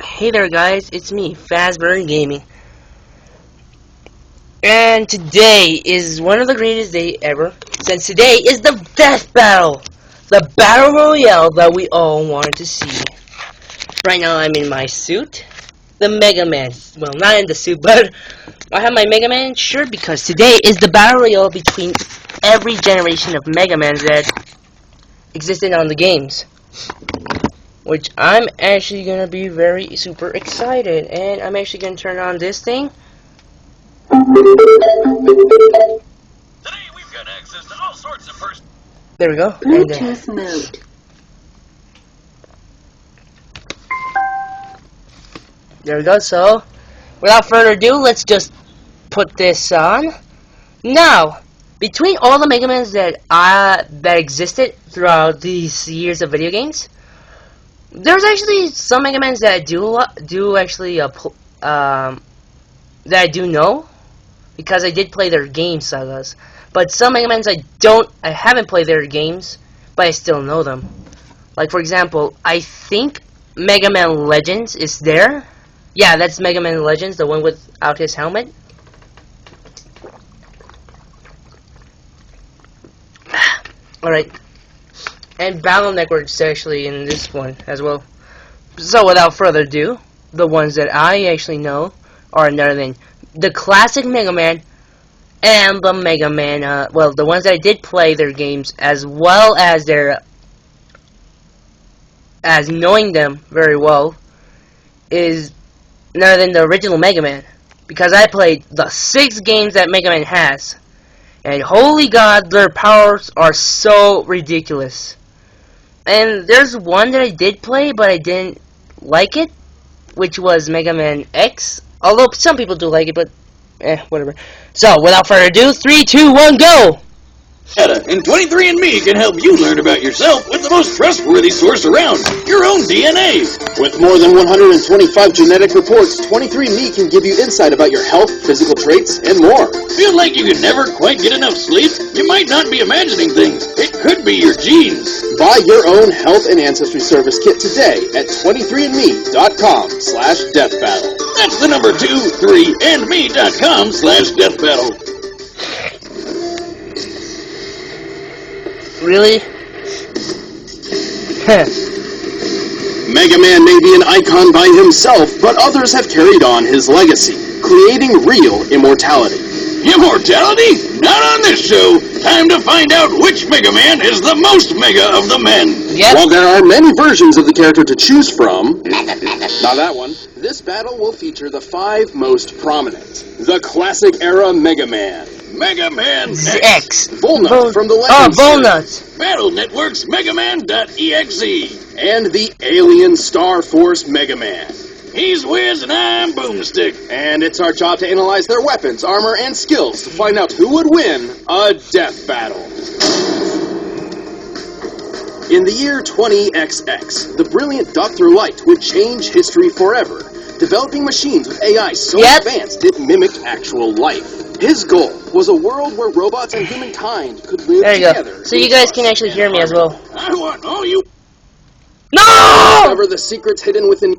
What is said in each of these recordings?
Hey there guys, it's me, Fazbear Gaming. And today is one of the greatest days ever, since today is the Death Battle! The Battle Royale that we all wanted to see. Right now I'm in my suit, the Mega Man. Well, not in the suit, but I have my Mega Man shirt because today is the Battle Royale between every generation of Mega Man that existed on the games. Which I'm actually gonna be very super excited, and I'm actually gonna turn on this thing. Today we've got access to all sorts of There we go. Bluetooth mode. There we go. So, without further ado, let's just put this on. Now, between all the Mega Mans that existed throughout these years of video games, there's actually some Mega Mans that that I do know, because I did play their game sagas. But some Mega Mans I haven't played their games, but I still know them. Like for example, I think Mega Man Legends is there. Yeah, that's Mega Man Legends, the one without his helmet. Alright. And Battle Network's actually in this one as well. So without further ado, the ones that I actually know are none other than the classic Mega Man and the Mega Man, well, the ones that I did play their games, as well as as knowing them very well, is none other than the original Mega Man. Because I played the 6 games that Mega Man has. And holy god, their powers are so ridiculous. And there's one that I did play, but I didn't like it, which was Mega Man X. Although some people do like it, but whatever. So, without further ado, 3, 2, 1, go! And 23andMe can help you learn about yourself with the most trustworthy source around, your own DNA. With more than 125 genetic reports, 23andMe can give you insight about your health, physical traits, and more. Feel like you can never quite get enough sleep? You might not be imagining things. It could be your genes. Buy your own health and ancestry service kit today at 23andme.com/deathbattle. That's the number 23andme.com/deathbattle. Really? Mega Man may be an icon by himself, but others have carried on his legacy, creating real immortality. Immortality? Not on this show. Time to find out which Mega Man is the most mega of the men. Yep. While there are many versions of the character to choose from, not that one, this battle will feature the 5 most prominent. The classic era Mega Man. Mega Man X. Volnut from the Legends Volnut. Battle Network's Mega Man.exe. and the Alien Star Force Mega Man. He's Wiz and I'm Boomstick. And it's our job to analyze their weapons, armor, and skills to find out who would win a death battle. In the year 20XX, the brilliant Dr. Light would change history forever, developing machines with AI so advanced it mimicked actual life. His goal was a world where robots and humankind could live together. There you go. So you guys can actually hear me as well. I want all you... No! Discover the secrets hidden within...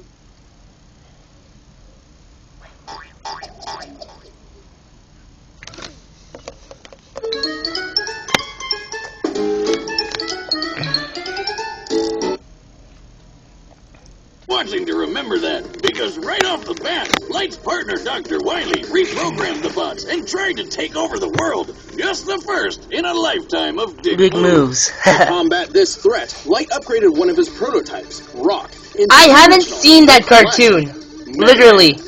Watching to remember that, because right off the bat, Light's partner Dr. Wily reprogrammed the bots and tried to take over the world. Just the first in a lifetime of big moves. To combat this threat, Light upgraded one of his prototypes, Rock. I haven't seen that cartoon. Literally.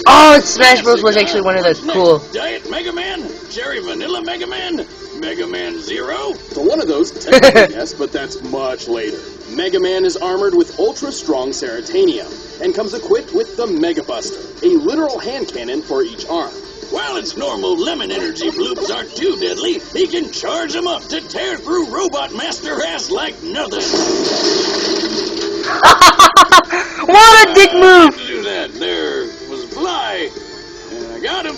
Oh, Smash Bros. Was actually one of those cool. Diet Mega Man, Cherry Vanilla Mega Man, Mega Man Zero. So one of those, technically, yes, but that's much later. Mega Man is armored with ultra-strong Ceratanium, and comes equipped with the Mega Buster, a literal hand cannon for each arm. While its normal lemon energy bloops aren't too deadly, he can charge them up to tear through Robot Master ass like nothing. What a dick move! To do that, there was Fly, and I got him.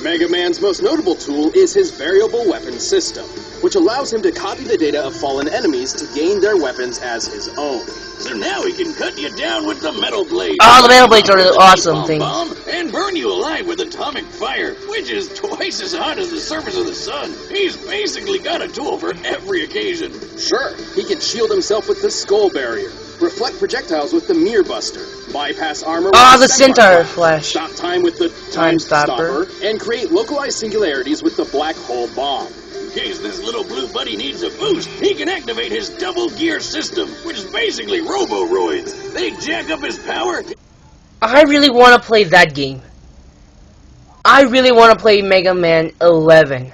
Mega Man's most notable tool is his variable weapon system. which allows him to copy the data of fallen enemies to gain their weapons as his own. So now he can cut you down with the metal blade. Oh, the metal blades are the awesome things. And burn you alive with atomic fire, which is twice as hot as the surface of the sun. He's basically got a tool for every occasion. Sure, he can shield himself with the skull barrier, reflect projectiles with the mirror buster, bypass armor with the centaur flash, stop time with the time stopper, and create localized singularities with the black hole bomb. In case this little blue buddy needs a boost, he can activate his double gear system, which is basically Roboroids. They jack up his power. I really want to play that game. I really want to play Mega Man 11.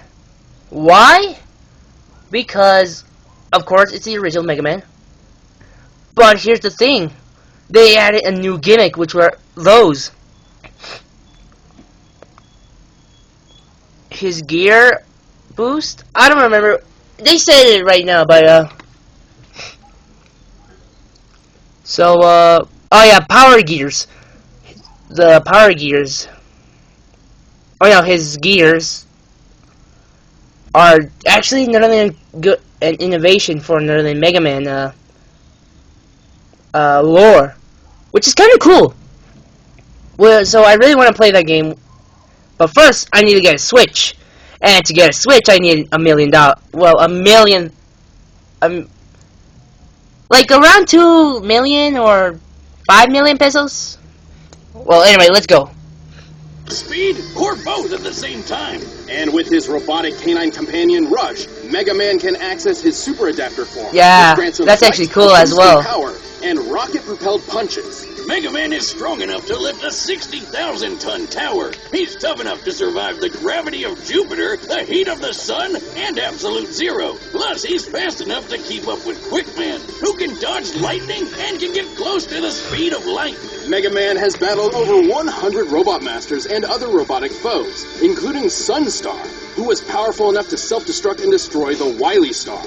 Why? Because, of course, it's the original Mega Man. But here's the thing. They added a new gimmick, which were those. His gear boost? I don't remember. They said it right now, but, So, oh yeah, power gears. The power gears. Oh yeah, his gears are actually another than good an innovation for another than Mega Man lore, which is kind of cool. Well, so I really want to play that game, but first I need to get a Switch, and to get a Switch I need $1 million. Well, like around 2 million or 5 million pesos. Well, anyway, let's go. Speed or both at the same time. And with his robotic canine companion Rush, Mega Man can access his super adapter form. Yeah, that's actually cool as well. Power and rocket-propelled punches. Mega Man is strong enough to lift a 60,000-ton tower. He's tough enough to survive the gravity of Jupiter, the heat of the sun, and absolute zero. Plus, he's fast enough to keep up with Quickman, who can dodge lightning and can get close to the speed of light. Mega Man has battled over 100 robot masters and other robotic foes, including Sunstar, who was powerful enough to self-destruct and destroy the Wily Star.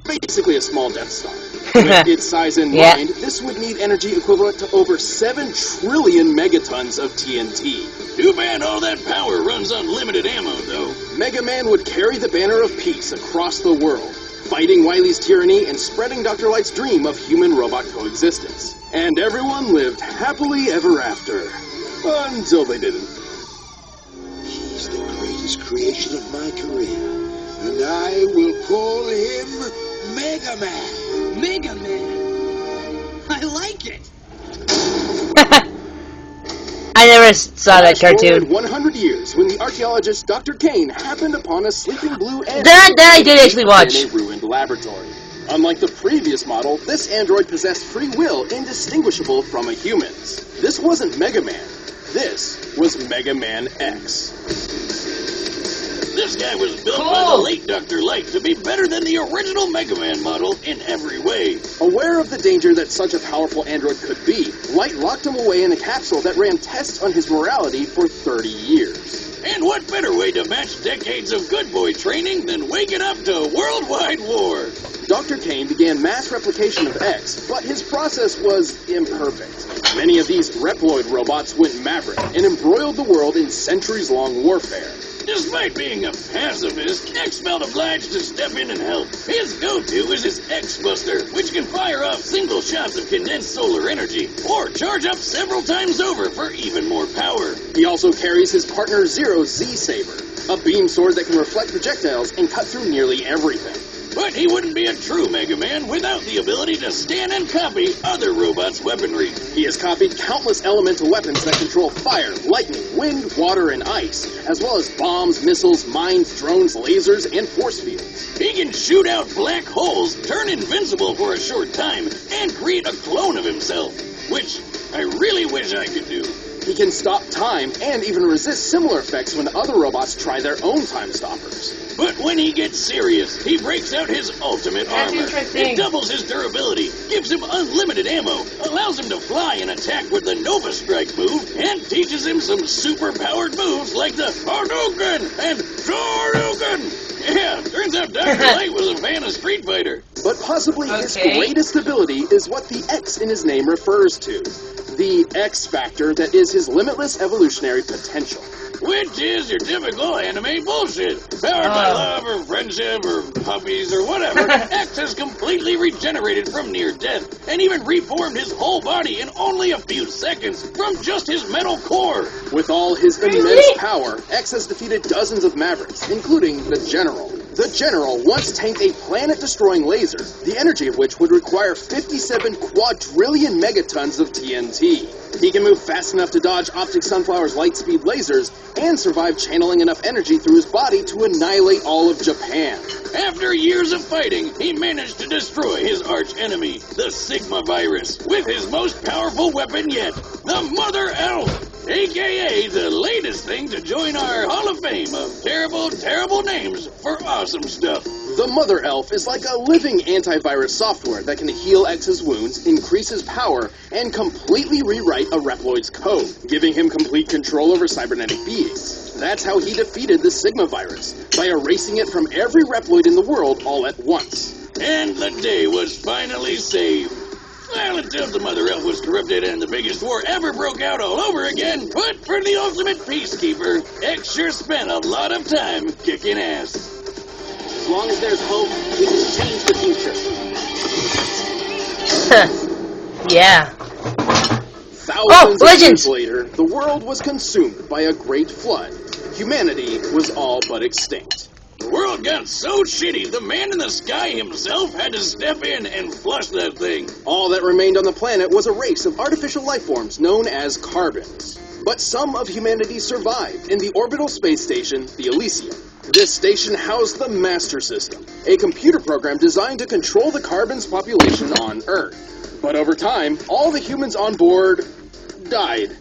Basically a small Death Star. With its size in mind, this would need energy equivalent to over 7 trillion megatons of TNT. Too bad all that power runs on limited ammo, though. Mega Man would carry the banner of peace across the world, fighting Wily's tyranny and spreading Dr. Light's dream of human-robot coexistence. And everyone lived happily ever after. Until they didn't. He's the greatest creation of my career, and I will call him Mega Man. Mega Man. I like it. I never saw that cartoon. 100 years, when the archaeologist Dr. Kane happened upon a sleeping blue android that I did actually watch. In a ruined laboratory. Unlike the previous model, this android possessed free will indistinguishable from a human's. This wasn't Mega Man. This was Mega Man X. This guy was built by the late Dr. Light to be better than the original Mega Man model in every way. Aware of the danger that such a powerful android could be, Light locked him away in a capsule that ran tests on his morality for 30 years. And what better way to match decades of good boy training than waking up to worldwide war? Dr. Kane began mass replication of X, but his process was imperfect. Many of these Reploid robots went maverick and embroiled the world in centuries-long warfare. Despite being a pacifist, X felt obliged to step in and help. His go-to is his X-Buster, which can fire off single shots of condensed solar energy, or charge up several times over for even more power. He also carries his partner Zero's Z-Saber, a beam sword that can reflect projectiles and cut through nearly everything. But he wouldn't be a true Mega Man without the ability to scan and copy other robots' weaponry. He has copied countless elemental weapons that control fire, lightning, wind, water, and ice, as well as bombs, missiles, mines, drones, lasers, and force fields. He can shoot out black holes, turn invincible for a short time, and create a clone of himself, which I really wish I could do. He can stop time and even resist similar effects when other robots try their own time stoppers. But when he gets serious, he breaks out his ultimate armor. It doubles his durability, gives him unlimited ammo, allows him to fly and attack with the Nova Strike move, and teaches him some super-powered moves like the Hadouken and Shoryuken. Yeah, turns out Dr. Light was a fan of Street Fighter. But possibly his greatest ability is what the X in his name refers to. The X factor that is his limitless evolutionary potential. which is your typical anime bullshit. Powered by love or friendship or puppies or whatever, X has completely regenerated from near death and even reformed his whole body in only a few seconds from just his metal core. With all his immense power, X has defeated dozens of Mavericks, including the General. The General once tanked a planet-destroying laser, the energy of which would require 57 quadrillion megatons of TNT. He can move fast enough to dodge Optic Sunflower's light-speed lasers and survive channeling enough energy through his body to annihilate all of Japan. After years of fighting, he managed to destroy his arch-enemy, the Sigma virus, with his most powerful weapon yet, the Mother Elf. A.K.A. the latest thing to join our Hall of Fame of terrible, terrible names for awesome stuff. The Mother Elf is like a living antivirus software that can heal X's wounds, increase his power, and completely rewrite a Reploid's code, giving him complete control over cybernetic beings. That's how he defeated the Sigma virus, by erasing it from every Reploid in the world all at once. And the day was finally saved. Well, until the Mother Elf was corrupted and the biggest war ever broke out all over again, but for the ultimate peacekeeper, X sure spent a lot of time kicking ass. As long as there's hope, we can change the future. Yeah. Thousands of Legends! years later, the world was consumed by a great flood. Humanity was all but extinct. The world got so shitty, the man in the sky himself had to step in and flush that thing. All that remained on the planet was a race of artificial life forms known as carbons. But some of humanity survived in the orbital space station, the Elysium. This station housed the Master System, a computer program designed to control the carbons' population on Earth. But over time, all the humans on board died,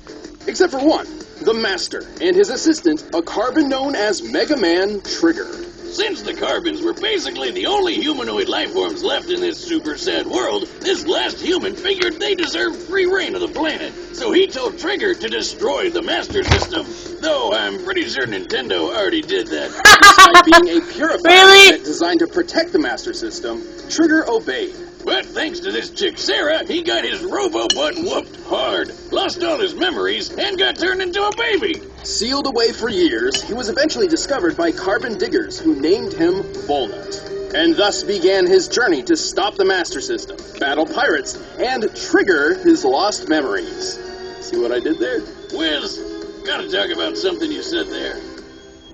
except for one, the Master, and his assistant, a carbon known as Mega Man Trigger. Since the carbons were basically the only humanoid life forms left in this super sad world, this last human figured they deserved free reign of the planet. So he told Trigger to destroy the Master System. Though I'm pretty sure Nintendo already did that. Despite being a purified Really? unit designed to protect the Master System, Trigger obeyed. But thanks to this chick Sarah, he got his robo-butt whooped hard, lost all his memories, and got turned into a baby. Sealed away for years, he was eventually discovered by carbon diggers who named him Volnut. And thus began his journey to stop the Master System, battle pirates, and trigger his lost memories. See what I did there? Wiz, gotta talk about something you said there.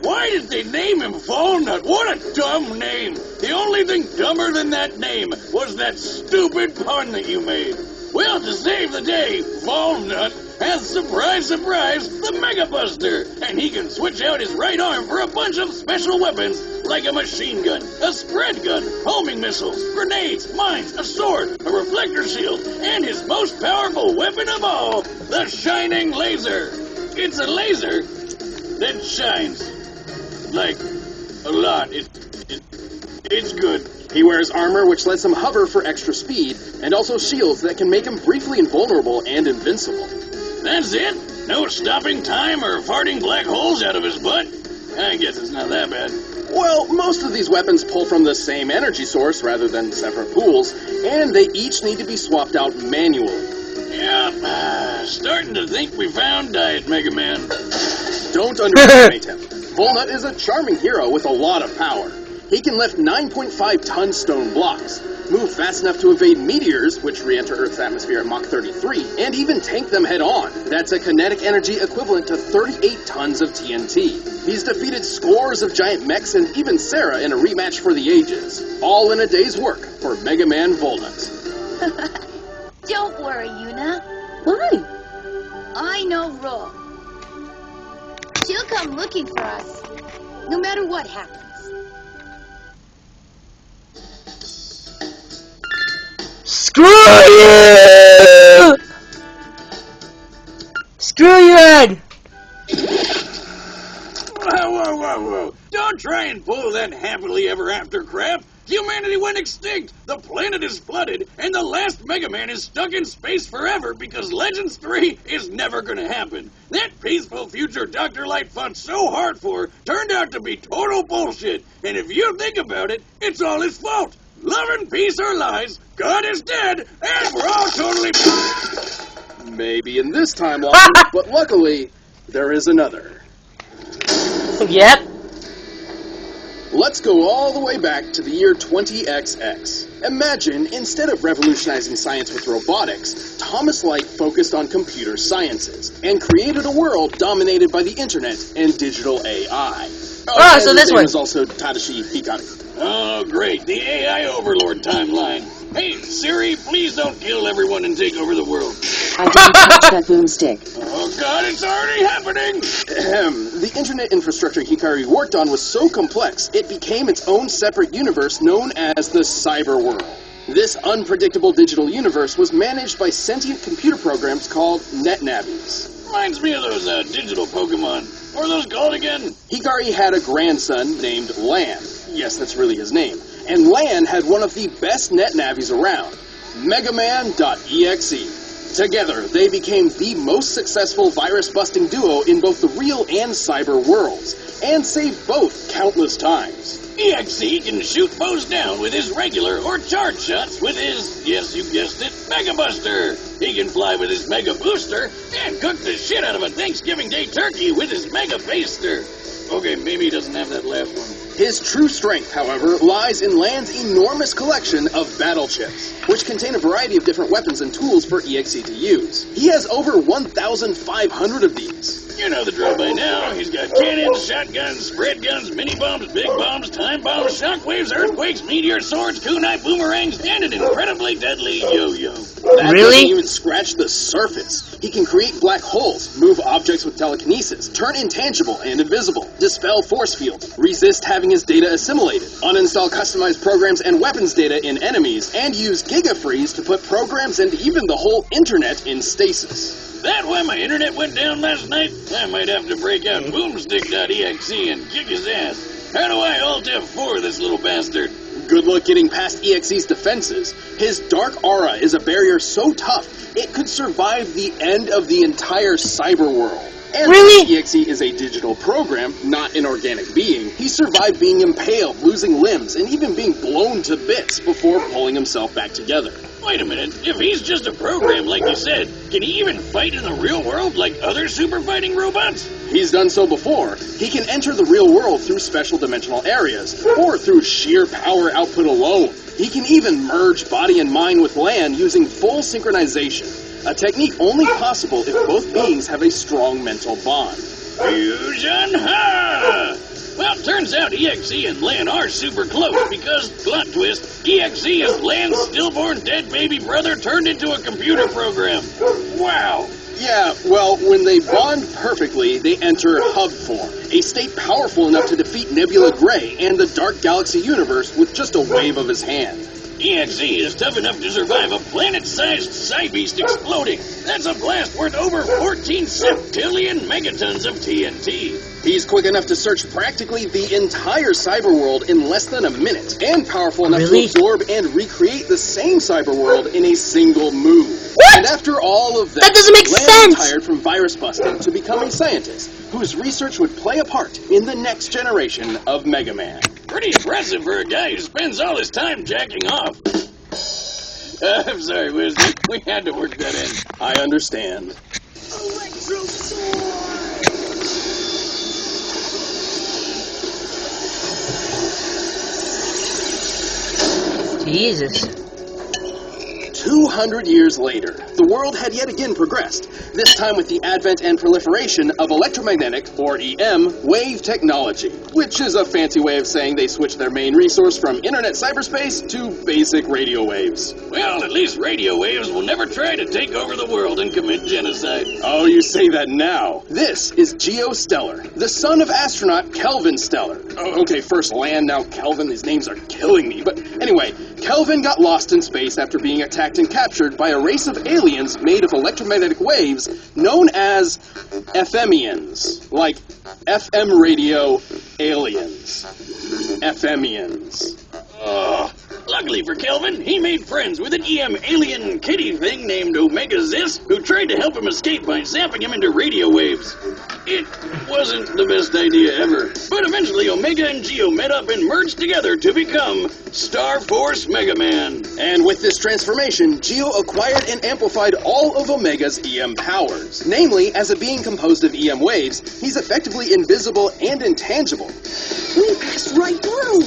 Why did they name him Volnut? What a dumb name! The only thing dumber than that name was that stupid pun that you made. Well, to save the day, Volnut has, surprise, surprise, the Mega Buster, and he can switch out his right arm for a bunch of special weapons like a machine gun, a spread gun, homing missiles, grenades, mines, a sword, a reflector shield, and his most powerful weapon of all, the Shining Laser. It's a laser that shines. Like, a lot. It's good. He wears armor which lets him hover for extra speed, and also shields that can make him briefly invulnerable and invincible. That's it? No stopping time or farting black holes out of his butt? I guess it's not that bad. Well, most of these weapons pull from the same energy source rather than separate pools, and they each need to be swapped out manually. Yep, starting to think we found Diet Mega Man. Don't underestimate him. Volnut is a charming hero with a lot of power. He can lift 9.5-ton stone blocks, move fast enough to evade meteors, which re-enter Earth's atmosphere at Mach 33, and even tank them head-on. That's a kinetic energy equivalent to 38 tons of TNT. He's defeated scores of giant mechs and even Sarah in a rematch for the ages. All in a day's work for Mega Man Volnut. Don't worry, Yuna. Why? I know Ro. She'll come looking for us, no matter what happens. Screw you! Screw you, Ed! Whoa. Don't try and pull that happily ever after crap. Humanity went extinct, the planet is flooded, and the last Mega Man is stuck in space forever because Legends 3 is never gonna happen. That peaceful future Dr. Light fought so hard for turned out to be total bullshit, and if you think about it, it's all his fault. Love and peace are lies, God is dead, and we're all totally... Maybe in this timeline, but luckily, there is another. Yep. Let's go all the way back to the year 20XX. Imagine, instead of revolutionizing science with robotics, Thomas Light focused on computer sciences and created a world dominated by the internet and digital AI. Oh, so this one is also Tadashi Hikari. Oh, great. The AI Overlord timeline. Hey, Siri, please don't kill everyone and take over the world. I didn't touch that boomstick. Oh, God, it's already happening. The internet infrastructure Hikari worked on was so complex, it became its own separate universe known as the cyber world. This unpredictable digital universe was managed by sentient computer programs called NetNavies. Reminds me of those digital Pokemon. What are those called again? Hikari had a grandson named Lan. Yes, that's really his name. And Lan had one of the best NetNavies around, Megaman.exe. Together, they became the most successful virus-busting duo in both the real and cyber worlds, and saved both countless times. EXE can shoot foes down with his regular or charge shots with his, yes, you guessed it, Mega Buster. He can fly with his Mega Booster and cook the shit out of a Thanksgiving Day turkey with his Mega Baster. Okay, maybe he doesn't have that last one. His true strength, however, lies in Lan's enormous collection of battle chips, which contain a variety of different weapons and tools for EXE to use. He has over 1,500 of these. You know the drill by now. He's got cannons, shotguns, spread guns, mini bombs, big bombs, time bombs, shockwaves, earthquakes, meteor swords, kunai boomerangs, and an incredibly deadly yo-yo. That Really? doesn't even scratch the surface. He can create black holes, move objects with telekinesis, turn intangible and invisible, dispel force fields, resist having his data assimilated, uninstall customized programs and weapons data in enemies, and use GigaFreeze to put programs and even the whole internet in stasis. That why my internet went down last night? I might have to break out boomstick.exe and kick his ass. How do I Alt F4 this little bastard? Good luck getting past EXE's defenses. His dark aura is a barrier so tough, it could survive the end of the entire cyber world. And Really? since EXE is a digital program, not an organic being, he survived being impaled, losing limbs, and even being blown to bits before pulling himself back together. Wait a minute, if he's just a program like you said, can he even fight in the real world like other super fighting robots? He's done so before. He can enter the real world through special dimensional areas, or through sheer power output alone. He can even merge body and mind with Lan using full synchronization, a technique only possible if both beings have a strong mental bond. Fusion ha! Well, turns out EXE and Lan are super close because, plot twist, EXE is Lan's stillborn dead baby brother turned into a computer program. Wow! Yeah, well, when they bond perfectly, they enter hub form, a state powerful enough to defeat Nebula Gray and the Dark Galaxy universe with just a wave of his hand. EXE is tough enough to survive a planet-sized Psybeast exploding. That's a blast worth over 14 septillion megatons of TNT. He's quick enough to search practically the entire cyber world in less than a minute, and powerful enough Really? to absorb and recreate the same cyber world in a single move. What? And after all of That doesn't make Lan sense! retired from virus busting to become a scientist whose research would play a part in the next generation of Mega Man. Pretty impressive for a guy who spends all his time jacking off. I'm sorry, Wiz. We had to work that in. I understand. Jesus. 200 years later, the world had yet again progressed, this time with the advent and proliferation of electromagnetic, or EM, wave technology, which is a fancy way of saying they switched their main resource from internet cyberspace to basic radio waves. Well, at least radio waves will never try to take over the world and commit genocide. Oh, you say that now. This is Geostellar, the son of astronaut Kelvin Stellar. Oh, okay, first Lan, now Kelvin. These names are killing me. But anyway, Kelvin got lost in space after being attacked and captured by a race of aliens made of electromagnetic waves known as FMians. Like FM radio aliens. FMians. Luckily for Kelvin, he made friends with an EM alien kitty thing named Omega Zis, who tried to help him escape by zapping him into radio waves. It wasn't the best idea ever, but eventually Omega and Geo met up and merged together to become Star Force Mega Man. And with this transformation, Geo acquired and amplified all of Omega's EM powers. Namely, as a being composed of EM waves, he's effectively invisible and intangible. We passed right through.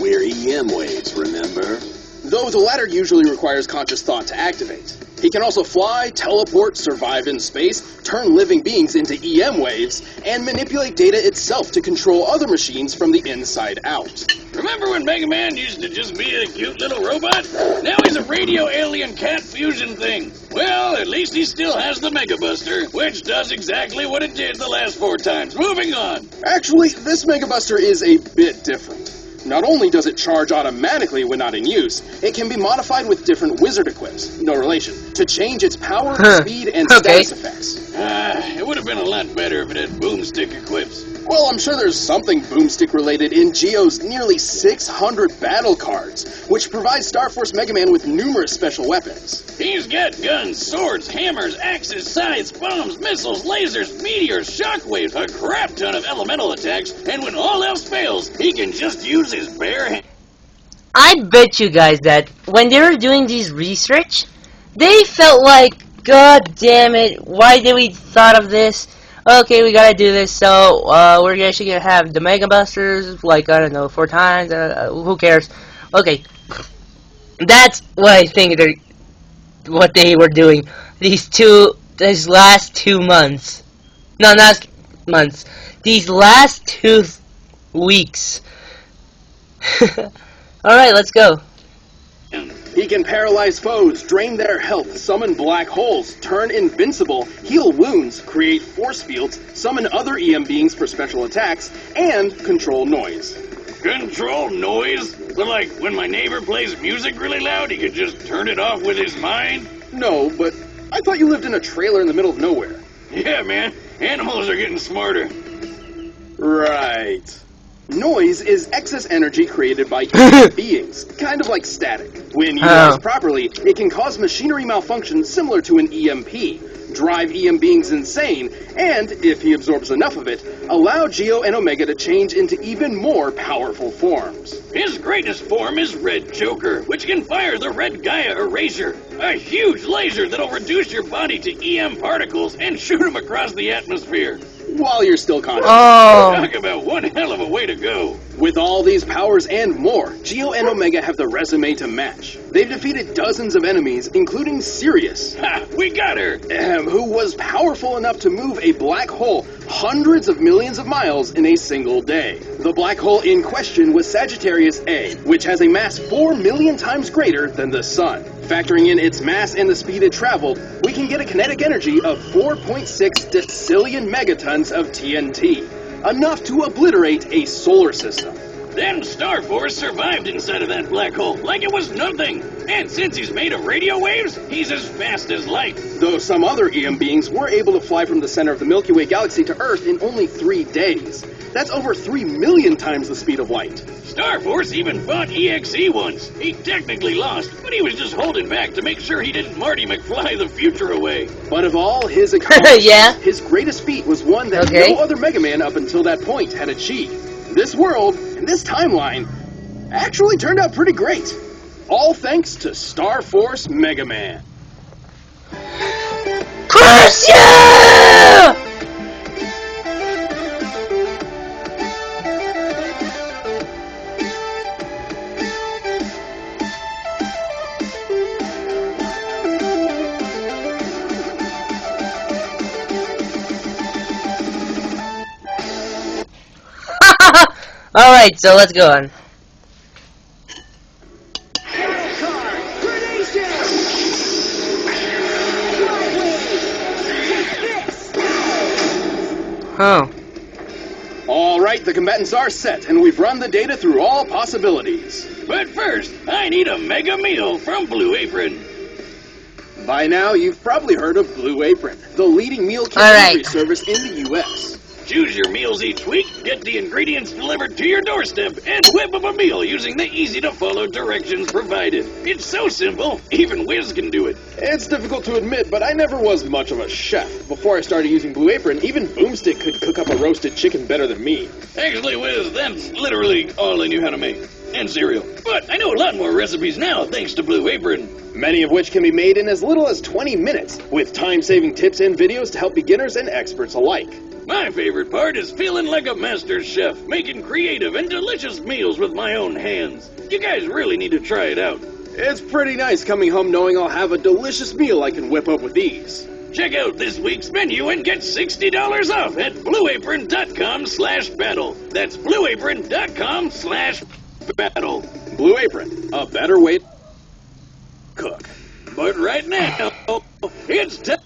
We're EM waves, remember? Though the latter usually requires conscious thought to activate. He can also fly, teleport, survive in space, turn living beings into EM waves, and manipulate data itself to control other machines from the inside out. Remember when Mega Man used to just be a cute little robot? Now he's a radio alien cat fusion thing. Well, at least he still has the Mega Buster, which does exactly what it did the last 4 times. Moving on. Actually, this Mega Buster is a bit different. Not only does it charge automatically when not in use, it can be modified with different wizard equips, no relation, to change its power, speed, and status effects. It would have been a lot better if it had boomstick equips. Well, I'm sure there's something boomstick related in Geo's nearly 600 battle cards, which provide Star Force Mega Man with numerous special weapons. He's got guns, swords, hammers, axes, scythes, bombs, missiles, lasers, meteors, shockwaves, a crap ton of elemental attacks, and when all else fails, he can just use his bare hands. I bet you guys that when they were doing these research, they felt like, God damn it, why did we thought of this? Okay, we gotta do this, so we're actually gonna have the Mega Busters, like, I don't know, 4 times, who cares? Okay, that's what I think what they were doing these last 2 months. No, not months. These last 2 weeks. Alright, let's go. He can paralyze foes, drain their health, summon black holes, turn invincible, heal wounds, create force fields, summon other EM beings for special attacks, and control noise. Control noise? So like, when my neighbor plays music really loud, he could just turn it off with his mind? No, but I thought you lived in a trailer in the middle of nowhere. Yeah, man. Animals are getting smarter. Right. Noise is excess energy created by human beings, kind of like static. When utilized properly, it can cause machinery malfunction similar to an EMP, drive EM beings insane, and, if he absorbs enough of it, allow Geo and Omega to change into even more powerful forms. His greatest form is Red Joker, which can fire the Red Gaia Erasure, a huge laser that'll reduce your body to EM particles and shoot them across the atmosphere. While you're still conscious. Oh. Talk about one hell of a way to go. With all these powers and more, Geo and Omega have the resume to match. They've defeated dozens of enemies, including Sirius. Ha! We got her! Who was powerful enough to move a black hole hundreds of millions of miles in a single day. The black hole in question was Sagittarius A, which has a mass 4 million times greater than the Sun. Factoring in its mass and the speed it traveled, we can get a kinetic energy of 4.6 decillion megatons of TNT, enough to obliterate a solar system. Then Star Force survived inside of that black hole like it was nothing. And since he's made of radio waves, he's as fast as light. Though some other EM beings were able to fly from the center of the Milky Way galaxy to Earth in only 3 days. That's over 3 million times the speed of light. Star Force even fought EXE once. He technically lost, but he was just holding back to make sure he didn't Marty McFly the future away. But of all his accomplishments, yeah. His greatest feat was one that no other Mega Man up until that point had achieved. This world, and this timeline, actually turned out pretty great. All thanks to Star Force Mega Man. Curse you! Alright, so let's go on. Oh. Alright, the combatants are set, and we've run the data through all possibilities. But first, I need a mega meal from Blue Apron. By now, you've probably heard of Blue Apron, the leading meal kit delivery service in the U.S. Choose your meals each week, get the ingredients delivered to your doorstep, and whip up a meal using the easy-to-follow directions provided. It's so simple, even Wiz can do it. It's difficult to admit, but I never was much of a chef. Before I started using Blue Apron, even Boomstick could cook up a roasted chicken better than me. Actually, Wiz, that's literally all I knew how to make. And cereal. But I know a lot more recipes now, thanks to Blue Apron. Many of which can be made in as little as 20 minutes, with time-saving tips and videos to help beginners and experts alike. My favorite part is feeling like a master chef, making creative and delicious meals with my own hands. You guys really need to try it out. It's pretty nice coming home knowing I'll have a delicious meal I can whip up with ease. Check out this week's menu and get $60 off at blueapron.com/battle. That's blueapron.com/battle. Blue Apron, a better way to cook. But right now, it's time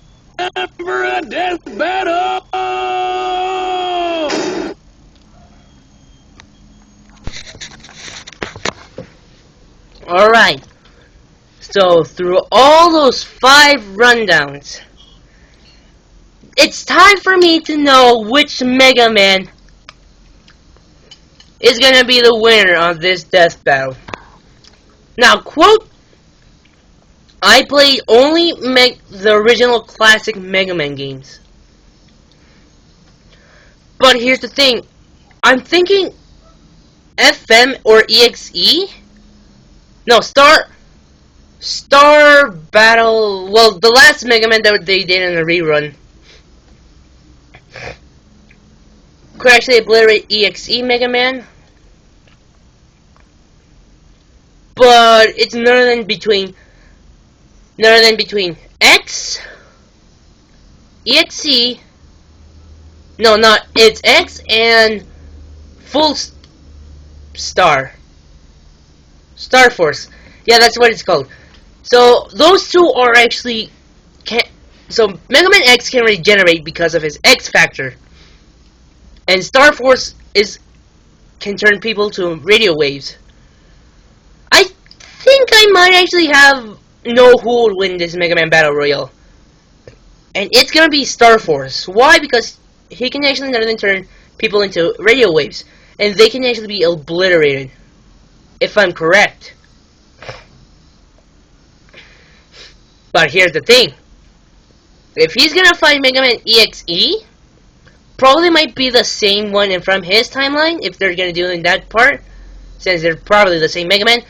for a death battle! Alright. So, through all those 5 rundowns, it's time for me to know which Mega Man is gonna be the winner of this death battle. Now, quote, I played only the original classic Mega Man games. But here's the thing. I'm thinking FM or EXE? No, Star Battle... Well, the last Mega Man that they did in the rerun could actually obliterate EXE Mega Man. But it's none than between X, EXE, no, not, it's X and Full Star Force. Yeah, that's what it's called. So those two are actually so Mega Man X can regenerate because of his X factor, and Star Force can turn people to radio waves. I think I might actually know who would win this Mega Man Battle Royale. And it's gonna be Star Force. Why? Because he can actually not only turn people into radio waves, and they can actually be obliterated, if I'm correct. But here's the thing. If he's gonna fight Mega Man EXE, probably might be the same one and from his timeline, if they're gonna do in that part, since they're probably the same Mega Man.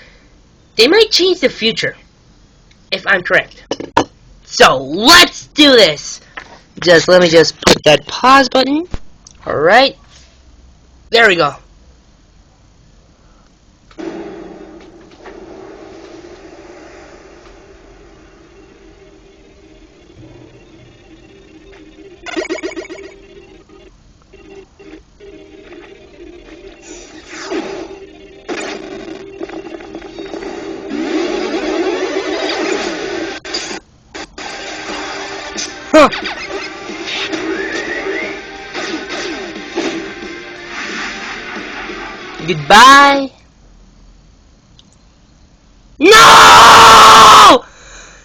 They might change the future, if I'm correct. So, let's do this! Let me just put that pause button. Alright. There we go. Huh. Goodbye. No!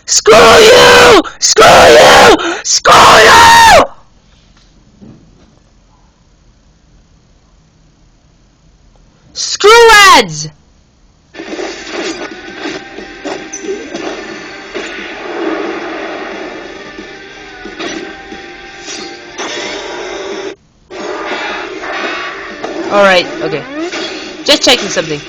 Screw you! Screw you! Screw you! Screw ads! Alright, okay. Just checking something.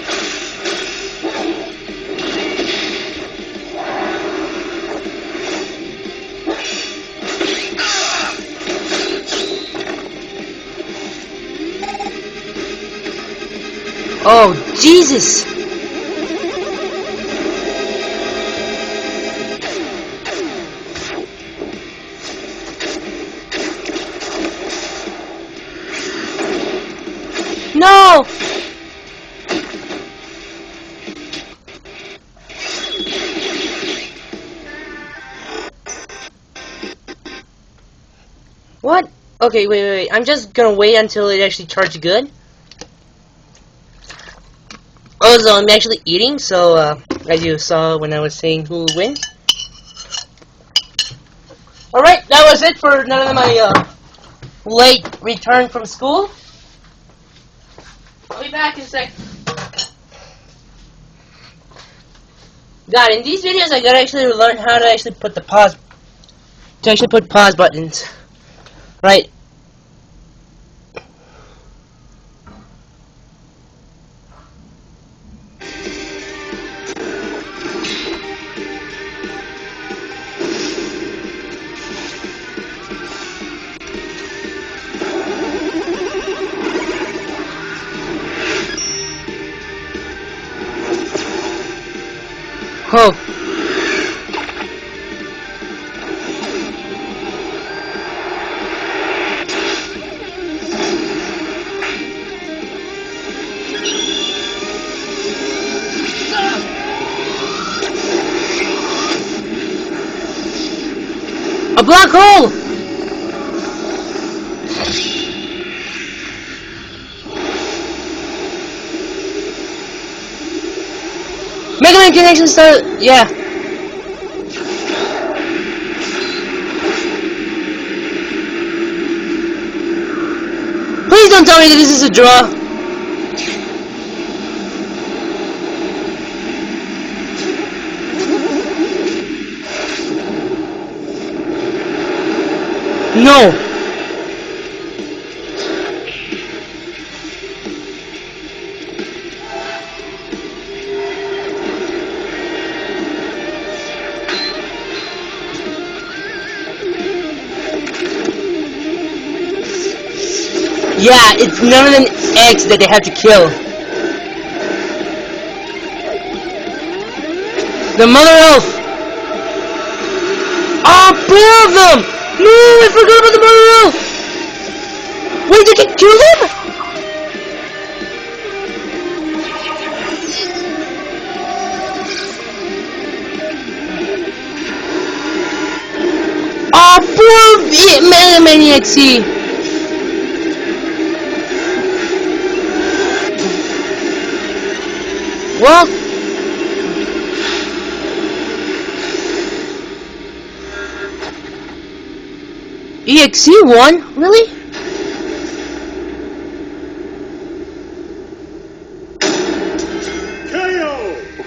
Oh, Jesus! No! What? Okay, wait. I'm just gonna wait until it actually charges good. Also, I'm actually eating, so, as you saw when I was saying who will win. Alright, that was it for none of my, late return from school. I'll be back in a sec. God, in these videos I gotta actually learn how to actually put the pause buttons. Right. Oh. A black hole! Mega Man can actually start, yeah. Please don't tell me that this is a draw. No. Yeah, it's none of them eggs that they have to kill. The mother elf. Oh, 4 of them! No, I forgot about the mother elf. Wait, they can kill them? Oh, 4 Maniacs. Well, EXE won? Really?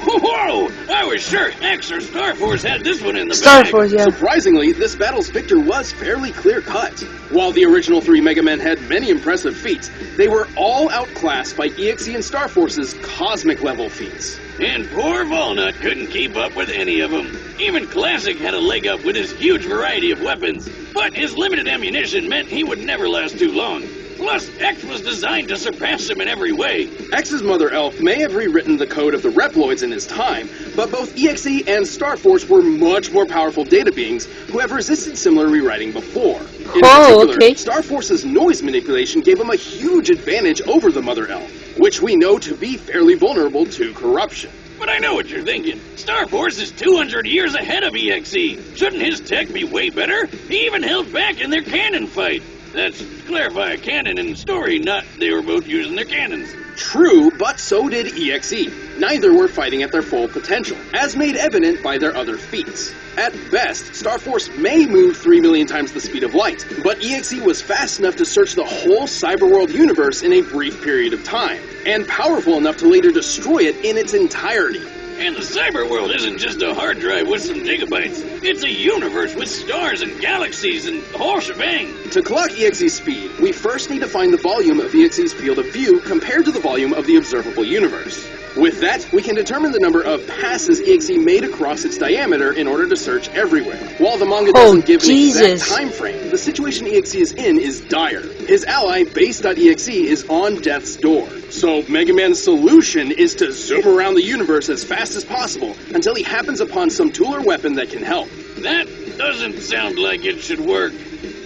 Whoa! I was sure X or Star Force had this one in the Star bag. Force, yeah. Surprisingly, this battle's victor was fairly clear-cut. While the original 3 Mega Men had many impressive feats, they were all outclassed by EXE and Star Force's cosmic-level feats. And poor Walnut couldn't keep up with any of them. Even Classic had a leg up with his huge variety of weapons, but his limited ammunition meant he would never last too long. Plus, X was designed to surpass him in every way. X's Mother Elf may have rewritten the code of the Reploids in his time, but both EXE and Star Force were much more powerful data beings who have resisted similar rewriting before. In particular, okay. Star Force's noise manipulation gave him a huge advantage over the Mother Elf, which we know to be fairly vulnerable to corruption. But I know what you're thinking. Star Force is 200 years ahead of EXE. Shouldn't his tech be way better? He even held back in their cannon fight. That's clarify, canon and story, not they were both using their cannons. True, but so did EXE. Neither were fighting at their full potential, as made evident by their other feats. At best, Star Force may move 3 million times the speed of light, but EXE was fast enough to search the whole cyberworld universe in a brief period of time, and powerful enough to later destroy it in its entirety. And the cyber world isn't just a hard drive with some gigabytes. It's a universe with stars and galaxies and the whole shebang. To clock EXE's speed, we first need to find the volume of EXE's field of view compared to the volume of the observable universe. With that, we can determine the number of passes EXE made across its diameter in order to search everywhere. While the manga doesn't give an exact time frame, the situation EXE is in is dire. His ally, Base.exe, is on death's door. So Mega Man's solution is to zoom around the universe as fast as possible until he happens upon some tool or weapon that can help. That doesn't sound like it should work.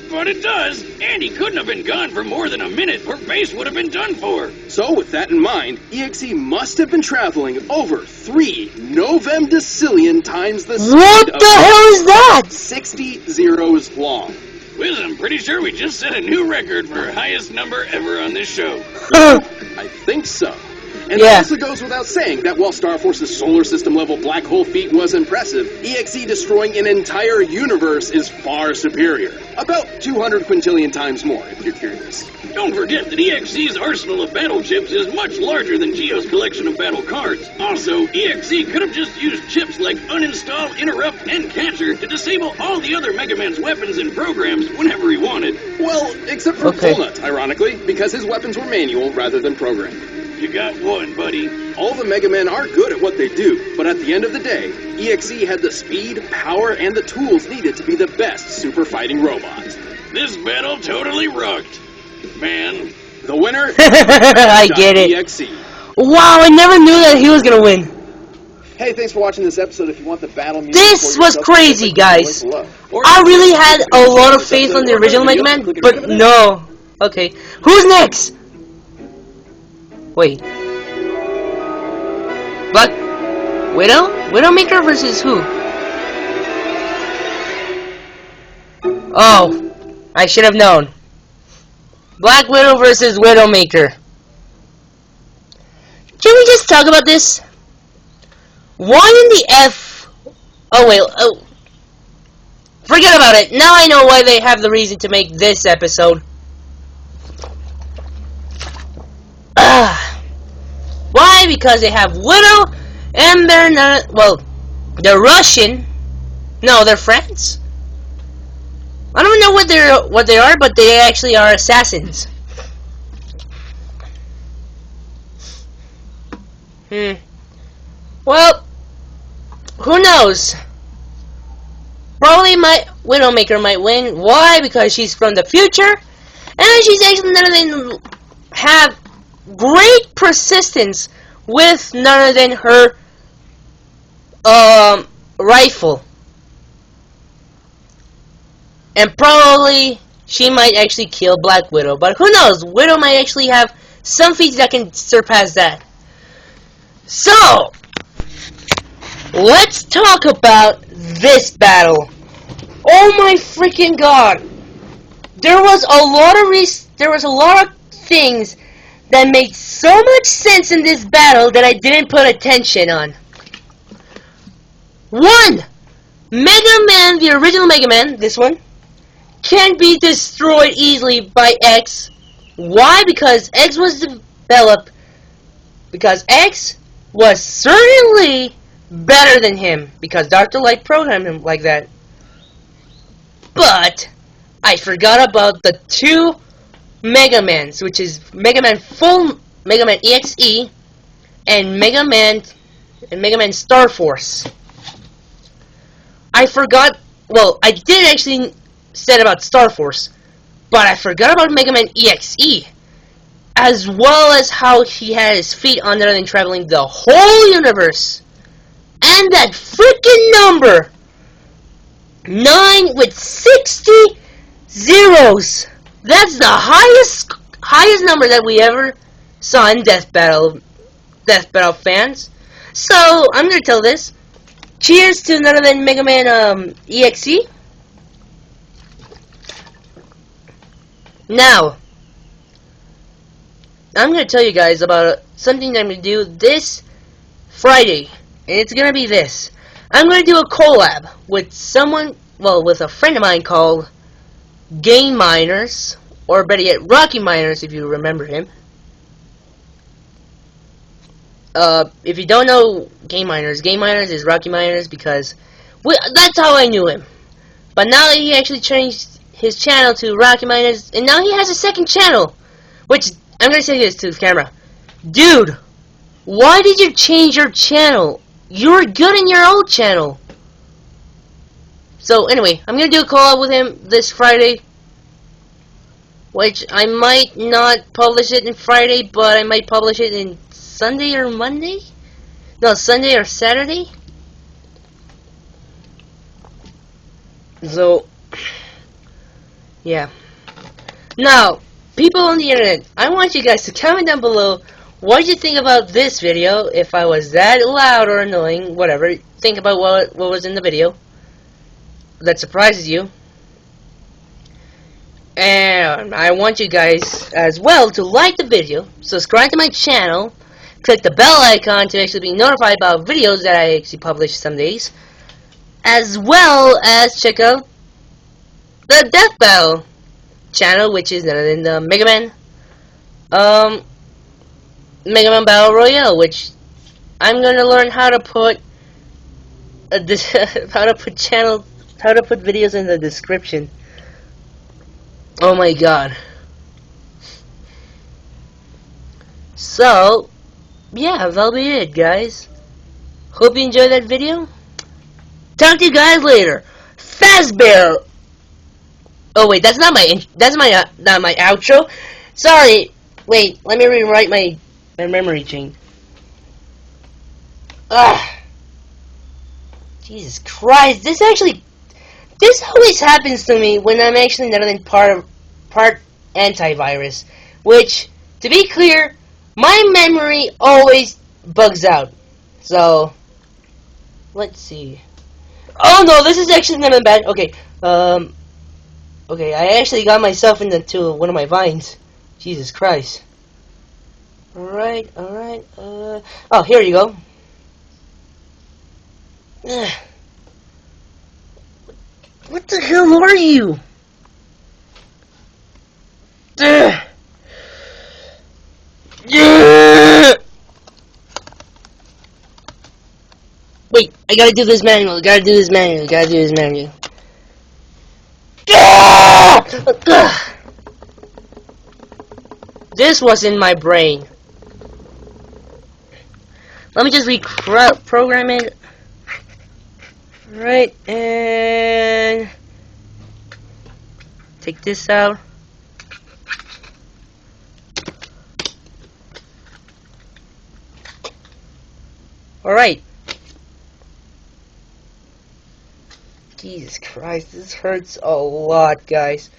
But it does, and he couldn't have been gone for more than a minute or Base would have been done for. So with that in mind, EXE must have been traveling over 3 novemdecillion times the speed What the hell is that? 60 zeros long. Wiz, I'm pretty sure we just set a new record for highest number ever on this show. I think so. And it also goes without saying that while Star Force's solar system level black hole feat was impressive, EXE destroying an entire universe is far superior. About 200 quintillion times more, if you're curious. Don't forget that EXE's arsenal of battle chips is much larger than Geo's collection of battle cards. Also, EXE could have just used chips like uninstall, interrupt, and capture to disable all the other Mega Man's weapons and programs whenever he wanted. Well, except for Full Nut, ironically, because his weapons were manual rather than programmed. You got one, buddy. All the Mega Men are good at what they do, but at the end of the day, EXE had the speed, power, and the tools needed to be the best super fighting robot. This battle totally rocked. Man. The winner? I get it. EXE. Wow, I never knew that he was gonna win. Hey, thanks for watching this episode. If you want the battle music, this was crazy, guys. I really had a lot of faith on the original Mega Man, but no. Okay, who's next? Wait. Black Widow? Widowmaker versus who? Oh, I should have known. Black Widow versus Widowmaker. Can we just talk about this? Why in the F? Oh wait, oh. Forget about it. Now I know why they have the reason to make this episode. Why? Because they have Widow, and they're not. Well, they're Russian. No, they're French. I don't know what they are, but they actually are assassins. Well, who knows? Probably my Widowmaker might win. Why? Because she's from the future, and she's actually none other than have great persistence with none other than her rifle. And probably she might actually kill Black Widow, but who knows? Widow might actually have some feats that can surpass that. So, let's talk about this battle. Oh my freaking god! There was a lot of things that made so much sense in this battle that I didn't put attention on. 1. Mega Man, the original Mega Man, this one, can be destroyed easily by X. Why? Because X was developed. Because X was certainly better than him. Because Dr. Light programmed him like that. But I forgot about the 2 Mega Mans, which is Mega Man Mega Man EXE, and Mega Man Star Force. I forgot. Well, I did actually said about Star Force, but I forgot about Mega Man EXE, as well as how he had his feet on there and traveling the whole universe, and that freaking number 9 with 60 zeros. That's the highest number that we ever saw in Death Battle fans. So I'm gonna tell this. Cheers to none other than Mega Man EXE. Now, I'm going to tell you guys about something that I'm going to do this Friday. And it's going to be this. I'm going to do a collab with someone, well, with a friend of mine called Game Miners, or better yet, Rocky Miners, if you remember him. If you don't know Game Miners is Rocky Miners because that's how I knew him. But now that he actually changed his channel to Rocky Miners, and now he has a second channel, which I'm gonna say this to the camera. Dude, why did you change your channel? You were good in your old channel. So anyway, I'm gonna do a collab with him this Friday, which I might not publish it in Friday, but I might publish it in Sunday or Monday? No, Sunday or Saturday? So, yeah. Now, people on the internet, I want you guys to comment down below what you think about this video. If I was that loud or annoying, whatever. Think about what was in the video that surprises you. And I want you guys as well to like the video, subscribe to my channel, click the bell icon to actually be notified about videos that I actually publish some days, as well as check out the Death Battle channel, which is none other than the Mega Man Battle Royale, which I'm gonna learn how to put how to put videos in the description. Oh my god. So, yeah, that'll be it, guys. Hope you enjoyed that video. Talk to you guys later. Fazbear. Oh wait, that's not my not my outro. Sorry. Wait, let me rewrite my memory chain. Jesus Christ, this always happens to me when I'm actually not in part antivirus, which, to be clear, my memory always bugs out. So, let's see. Oh no, this is actually not bad. Okay, okay, I actually got myself into one of my vines. Jesus Christ. Alright, oh, here you go. What the hell are you? Wait, I gotta do this manual. This was in my brain. Let me just reprogram it. Right, and take this out. Alright. Jesus Christ, this hurts a lot, guys.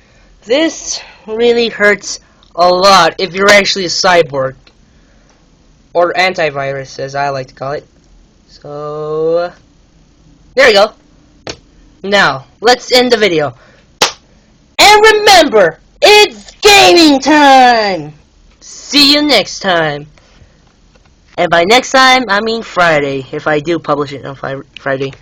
This really hurts a lot if you're actually a cyborg. Or antivirus, as I like to call it. So, there we go. Now, let's end the video. And remember, it's gaming time! See you next time. And by next time, I mean Friday, if I do publish it on Friday.